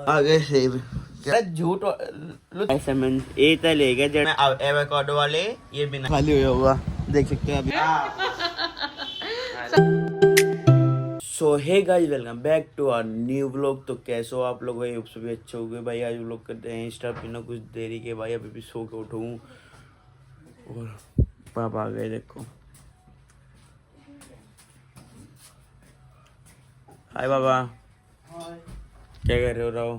आगे सेब क्या झूठ ऐसे में ये तो ले गए जब एवोकाडो वाले ये बिना खाली हुआ होगा देख सकते हैं अभी। So hey guys welcome back to our new vlog. तो कैसे हो आप लोग? भाई सभी अच्छे हो गए भाई। आज व्लॉग करते हैं इंस्टा पिना कुछ देरी के भाई। अभी भी सो के उठूँ और पापा आ गए देखो। हाय बाबा, क्या कर रहे हो? राव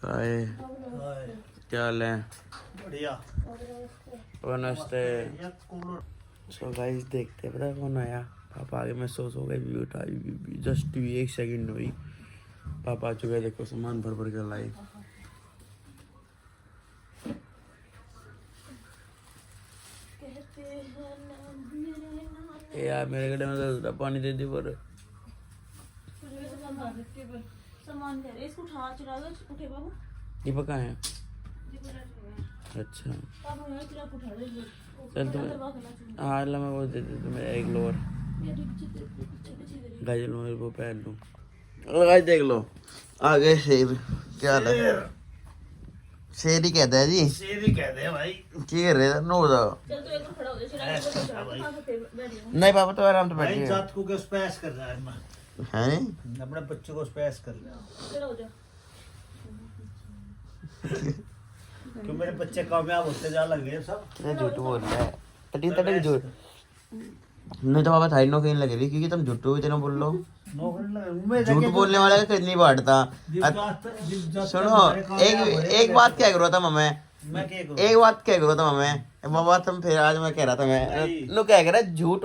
हाय, क्या हाल है? बढ़िया। नमस्ते। सो गाइस देखते हैं पता कौन आया। पापा आगे मैं सो गई भी उठा जस्ट 1 सेकंड हुई। पापा आ चुके देखो, सामान भर भर कर लाए। यार मेरे गड्ढे में तो पानी दे दी पर सामान दे रहे इसको उठा चला दो। उठे बाबू दीपक कहाँ है? अच्छा बाबू यहाँ चला उठा दे। चल तुम हाँ ला मैं वो दे दे तुम्हें एक लोअर गाइस लोअर वो पहन लूँ। गाइस देख लो आ गए सेब। क्या हाल है? शेर ही कहता है जी, शेर ही कहते हैं भाई। की कर रहे थे नो बताओ। चल तो एक खड़ा हो जा। नहीं पापा तो आराम से भाई बैठिए। जात को स्पैश कर रहा है मैं हैं अपने बच्चों को स्पैश कर रहा हूं। चलो हो जा। क्यों मेरे बच्चे कामयाब होते जा लगे सब। कितना झूठ बोल रहा है। तटी तटी झूठ नहीं तो पापा थाई नो कहीं लगे रही क्योंकि तुम झूठ भी तेना बोल लो। झूठ बोलने वाला का कहीं नहीं बांटता। सुनो एक बात क्या करो था मम्मी, एक बात क्या करो था मम्मी बाबा तुम फिर आज मैं कह रहा था मैं लो क्या कह रहा झूठ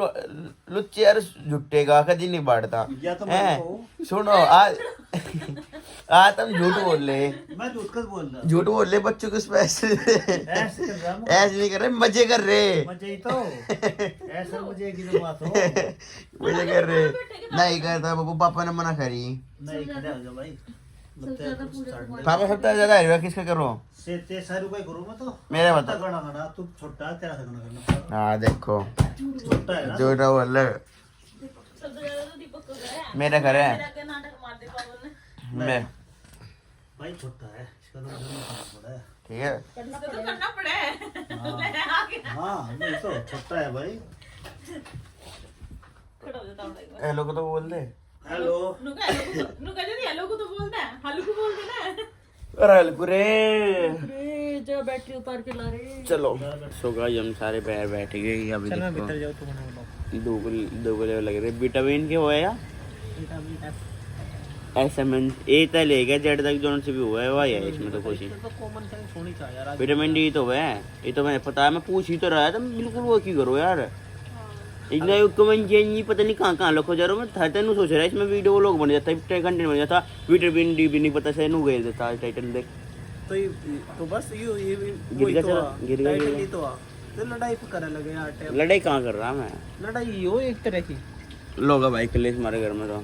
लुच्चे यार झूठेगा कभी नहीं बांटता है। सुनो आज आज तुम झूठ बोल ले। मैं बोल रहा झूठ बोल ले बच्चों को स्पेशल ऐसे नहीं कर रहे, मजे कर रहे। मजे ही तो ऐसा मजे की तो बात हो। मजे कर रहे नहीं करता बाबू। पापा ने मना करी। नहीं खड़े हो जा भाई। पापा सबसे ज्यादा है किसका करो? से 300 रुपए करूं मैं तो मेरे बता। गणा गणा तू छोटा तेरा से गणा करना। हाँ देखो छोटा है ना जो बोल सबसे ज्यादा तो दीपक को गया। मेरा घर है मेरा क्या नाटक मार दे पापा ने। मैं भाई छोटा है इसका तो करना पड़ा है। ठीक है करना तो करना पड़े। हाँ नहीं तो छोटा है भाई। खड़ा हो जाता हूँ। हेलो को तो बोल दे। हेलो नुका जी हेलो को तो बोलता है, हेलो को बोलते ना। अरे हल्कुरे अरे जो बैटरी उतार के ला रहे। चलो सो गाइस हम सारे बाहर बैठ गए। अभी चल मैं देखो भीतर जाऊँ तो बना दोगले लग रहे। विटामिन के हुआ है या ऐसा में ए तो ले गया जेड तक जोन से भी हुआ है वही है इसमें तो कुछ कॉमन सेंस होनी चाहिए यार। विटामिन डी तो है ये तो मैंने पता है। मैं पूछ ही तो रहा था बिल्कुल वो की करो यार। इतना कमेंट चेंज नहीं पता नहीं कहाँ लोग जा रहा हूँ। मैं था तेन सोच रहा है इसमें वीडियो लोग बन जाता है कंटेंट बन जाता। विटामिन डी भी नहीं पता से नू गए देता टाइटल देख तो बस ये गिर गया चला गिर गया। तो लड़ाई पे करे लगे यार। लड़ाई कहाँ कर रहा मैं? लड़ाई हो एक तरह की लोग भाई कलेश हमारे घर में तो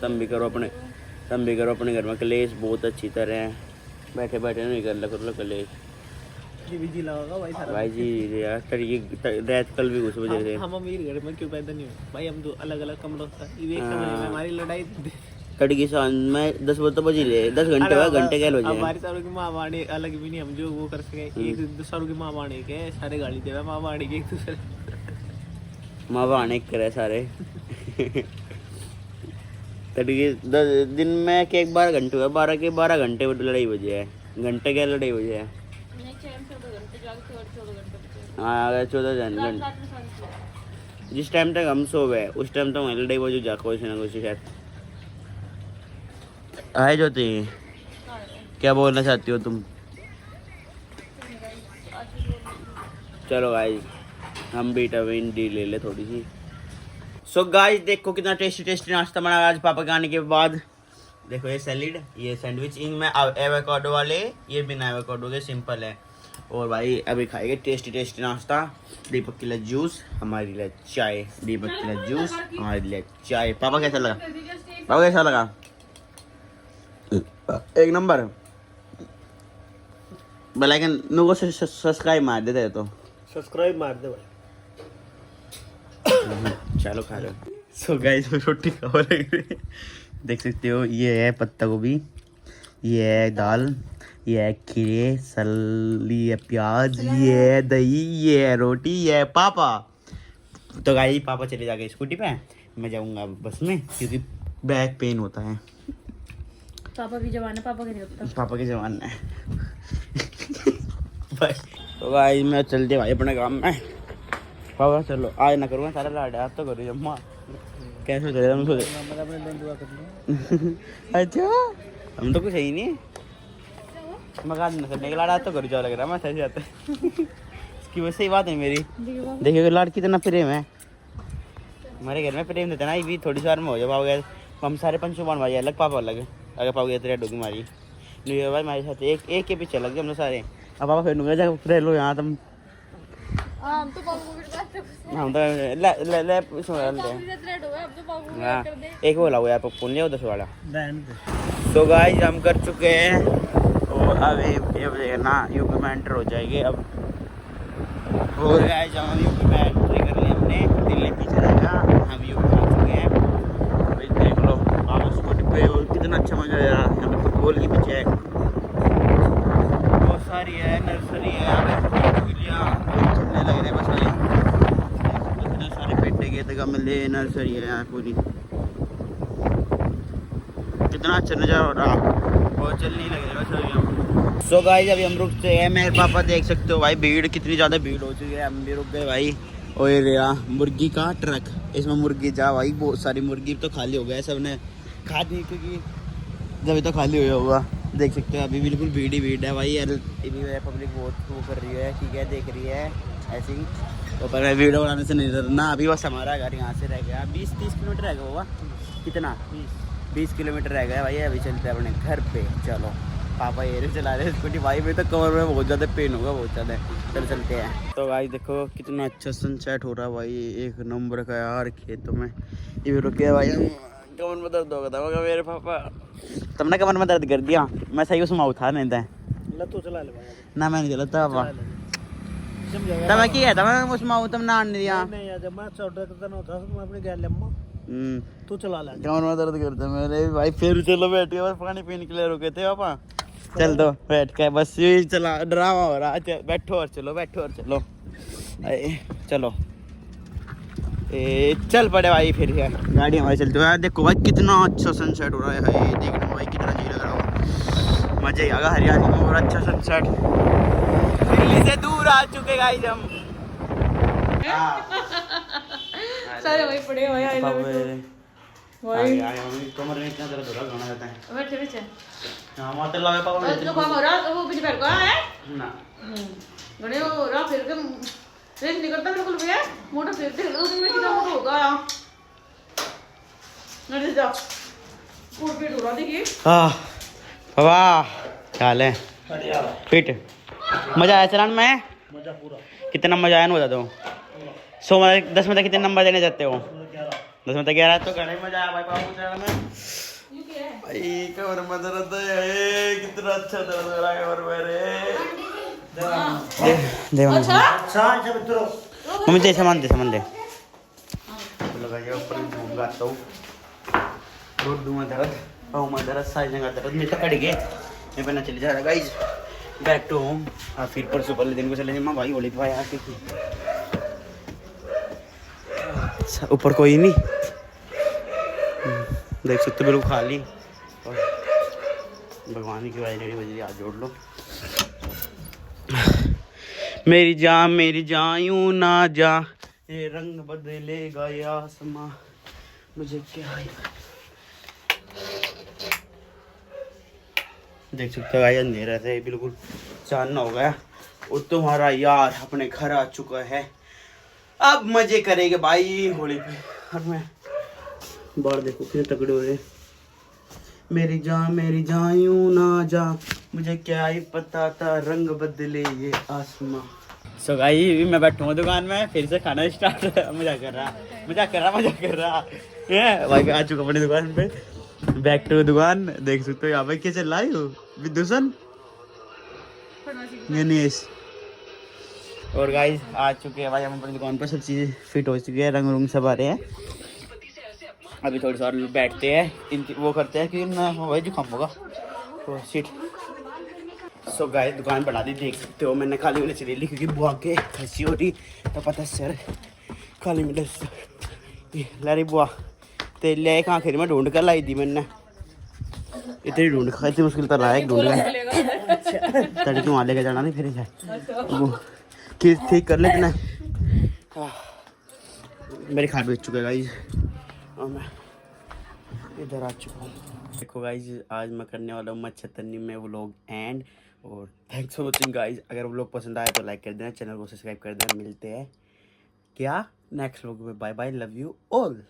तुम भी करो अपने घर में कलेश बहुत अच्छी तरह है। बैठे बैठे नहीं कर लो कलेश जी लगागा भाई सारा भाई जी यार तरीके रात कल भी घुस बजे थे। हम अमीर घर में क्यों पैदा नहीं हुए भाई। हम तो अलग अलग कमरों से एक कमरे में हमारी लड़ाई तड़की शाम में 10 बजे तो बजे ले 10 घंटे बाद घंटे क्या बजे हमारी सारों की माँ बाणी अलग भी नहीं। हम जो वो कर सके एक दूसरों की माँ बाणी के सारे गाली दे माँ बाणी के एक दूसरे माँ बाने करे सारे तड़की दिन में के 12 घंटे हुआ 12 घंटे लड़ाई बजे है। घंटे क्या लड़ाई बजे है? हाँ 14 घंटे जिस टाइम तक हम सो गए उस टाइम तक लड़ाई बजे जा कुछ ना कुछ शायद। हाय ज्योति क्या बोलना चाहती हो तुम? चलो गाइस हम विटामिन डी ले ले थोड़ी सी। सो गाइस देखो कितना टेस्टी नाश्ता बना आज पापा के आने के बाद। देखो ये सैलेड ये सैंडविच इनमें एवोकाडो वाले ये बिना एवोकाडो के सिंपल है। और भाई अभी खाएंगे टेस्टी नाश्ता। दीपक के लिए जूस हमारे लिए चाय। दीपक के लिए जूस हमारे लिए चाय। पापा कैसा लगा? एक नंबर। बेलाइकन नुको सब्सक्राइब मार देते तो सब्सक्राइब मार दे भाई। चलो खा लो। सो गाइस रोटी खावा लग रही है देख सकते हो, ये है पत्ता गोभी, ये है दाल, ये है खीरे, ये है प्याज, ये है दही, ये है रोटी, ये है पापा। तो गाइस पापा चले जाके स्कूटी पे, मैं जाऊंगा बस में क्योंकि बैक पेन होता है। पापा की जवान है, पापा के नहीं होता। पापा की जवान है। तो गाइस मैं चलते भाई अपने काम में। पापा चलो आज ना करूँगा सारा लाड, आज तो करो जम्मा। कैसे चले हम सोचे अच्छा हम तो कुछ है ही नहीं, मकान न करने के लाड आज तो करो, लग रहा है मैं सही जाते। इसकी वैसे ही बात है मेरी। देखिए लाड कितना प्रेम है हमारे घर में, प्रेम देते ना, ये भी थोड़ी सी बार में हो जाए पाओगे। हम सारे पंचुमान भाई अलग, पापा अलग, अगर पाओगे तो रेड होगी हमारी नहीं भाई हमारे साथ एक के पीछे लग गए हम लोग सारे। अब पापा फिर नुंगे जाकर रह लो यहाँ तुम। हम तो ले एक वो लाओ यार पप्पू ले 10 वाला। तो गाइस हम कर चुके हैं और अब ये ना यूपी में एंटर हो जाएंगे। अब हो गाइस हम यूपी में एंट्री कर ली हमने, दिल्ली पीछे रहेगा, हम यूपी में आ चुके हैं। भाई देख लो आप स्कूटी पे और कितना अच्छा मजा आया। यहाँ पे फुटबॉल के पीछे है बहुत सारी है, नर्सरी है, चलने लग रहे बस वाली इतने सारे पेटे के तक मिले, नर्सरी है यहाँ पूरी, कितना अच्छा नज़ारा हो रहा, बहुत चलने लग रहे बस अभी। सो गाइस अभी हम रुक चुके हैं, मेरे पापा देख सकते हो भाई भीड़ कितनी ज़्यादा भीड़ हो चुकी है, हम भी रुक गए भाई। और रहा मुर्गी का ट्रक, इसमें मुर्गी जा भाई, बहुत सारी मुर्गी तो खाली हो गया, सबने खा दी क्योंकि जब तो खाली हुआ होगा। देख सकते हो अभी बिल्कुल भीड़ ही भीड़ है भाई, पब्लिक बहुत वो कर रही है, ठीक है देख रही है ऐसे ही। तो पर वीडियो बनाने से नहीं डरना, अभी बस हमारा घर यहाँ से रह गया 20-30 किलोमीटर रह गया होगा, कितना 20 किलोमीटर रह गया भाई। अभी चलते हैं अपने घर पे, चलो पापा ये चला रहे हैं स्कूटी भाई, में तो कमर में बहुत ज़्यादा पेन होगा बहुत ज़्यादा। चल चलते हैं। तो भाई देखो कितना अच्छा सनसेट हो रहा है भाई, एक नंबर का यार खेतों में। ये रुके भाई, कमर में दर्द होगा था मेरे पापा, तुमने कमर में दर्द कर दिया, मैं सही उसमें उठा नहीं था तो चला ले ना, मैं नहीं चलाता पापा तब की है तब उसमें तुम ना आने दिया नहीं यार, जब मैं छोटा था ना था मैं अपने गैर लम्मा तू चला ले, कमर में दर्द करते मेरे भाई। फिर चलो बैठ के बस पानी पीने के लिए रुके थे पापा, चल दो बैठ के बस यही चला, ड्रामा हो रहा। बैठो और चलो, बैठो और चलो, चलो चल पड़े भाई। फिर है गाड़ी हमारी चलती है, देखो भाई कितना अच्छा सनसेट हो रहा है, देखने में भाई कितना जी लग रहा हो, मजा ही आएगा हरियाणा में और अच्छा सनसेट। दिल्ली से दूर आ चुके गाइस हम, सारे वही पड़े हुए हैं वही कमर में इतना दर्द हो रहा गाना जाता है। बैठे पीछे हां मात्र लगे पापा तो काम हो रहा, तो वो पीछे बैठ गया है ना गणे हो रहा, फिर के रेस निकलता बिल्कुल भी है, मोटर फिरते हैं उसमें कितना मोटर होगा यार, नहीं जा पूर पेट हो रहा देखिए। हां बाबा क्या हाल है, फिट मजा आया चलान में, मजा पूरा। कितना मजा आया ना बता दो, 100 में 10 में तक कितने नंबर देने जाते हो? 10 में तक 11, तो घणे मजा आया भाई पापा चलान में भाई। कमर में दर्द है, कितना अच्छा दर्द हो रहा है कमर में रे। दे अच्छा अच्छा मित्रों मम्मी दे सामान दे चलो भाई ऊपर घूमगा तो रोड दूंगा दर्द, पाँव में दर्द, सारी जगह दर्द, मैं तो कट गए, मैं पहना चले जा रहा गाइस बैक टू होम। हाँ फिर परसों पहले दिन को चले जाए भाई, होली भाई आके ऊपर कोई नहीं देख सकते बिल्कुल खाली, और भगवान की वाली रेडी बजी हाथ जोड़ लो। मेरी जान यूं ना जा, ये रंग बदलेगा ये आसमां, मुझे क्या है। देख सकते हो भाई अंधेरा से बिल्कुल चांदना हो गया, और तुम्हारा यार अपने घर आ चुका है, अब मजे करेंगे भाई होली पे। और मैं बाहर देखो कितने तगड़े हो रहे, मेरी जान यूं ना जा, मुझे क्या ही पता था रंग बदले ये आसमां। सो गाइस मैं बैठूंगा दुकान में, फिर से खाना स्टार्ट, मजा कर रहा है भाई। आ चुका अपनी दुकान पे, बैक टू दुकान। देख सकते हो यहाँ पे क्या चल रहा है, विदूषण गणेश। और गाइस आ चुके हैं भाई हम अपनी दुकान पर, सब चीज़ें फिट हो चुकी है, रंग रूंग सब आ रहे हैं। अभी थोड़ी सी और बैठते हैं, वो करते हैं कि ना वही जुकाम होगा। तो सीट सो गाय दुकान बढ़ा दी, देख सकते हो। मैंने काली मिर्च ले ली क्योंकि बुआ के खसी हो रही, तो पता सर काली मिर्च लाई बुआ ते ले कहाँ खेरी मैं ढूंढ कर लाई थी मैंने, इतनी ढूंढ कर, इतनी मुश्किल कर रहा है ढूंढ कर तड़के वहाँ लेके जाना नहीं, फिर जाए वो ठीक कर लेकिन मेरे खाट बेच चुके गाइस और मैं इधर आ चुका हूँ। देखो गाइस आज मैं करने वाला हूँ मच्छरतनी में व्लॉग एंड, और थैंक्स फॉर वॉचिंग गाइस। अगर व्लॉग पसंद आए तो लाइक कर देना, चैनल को सब्सक्राइब कर देना। मिलते हैं क्या नेक्स्ट व्लॉग में, bye bye, love you all.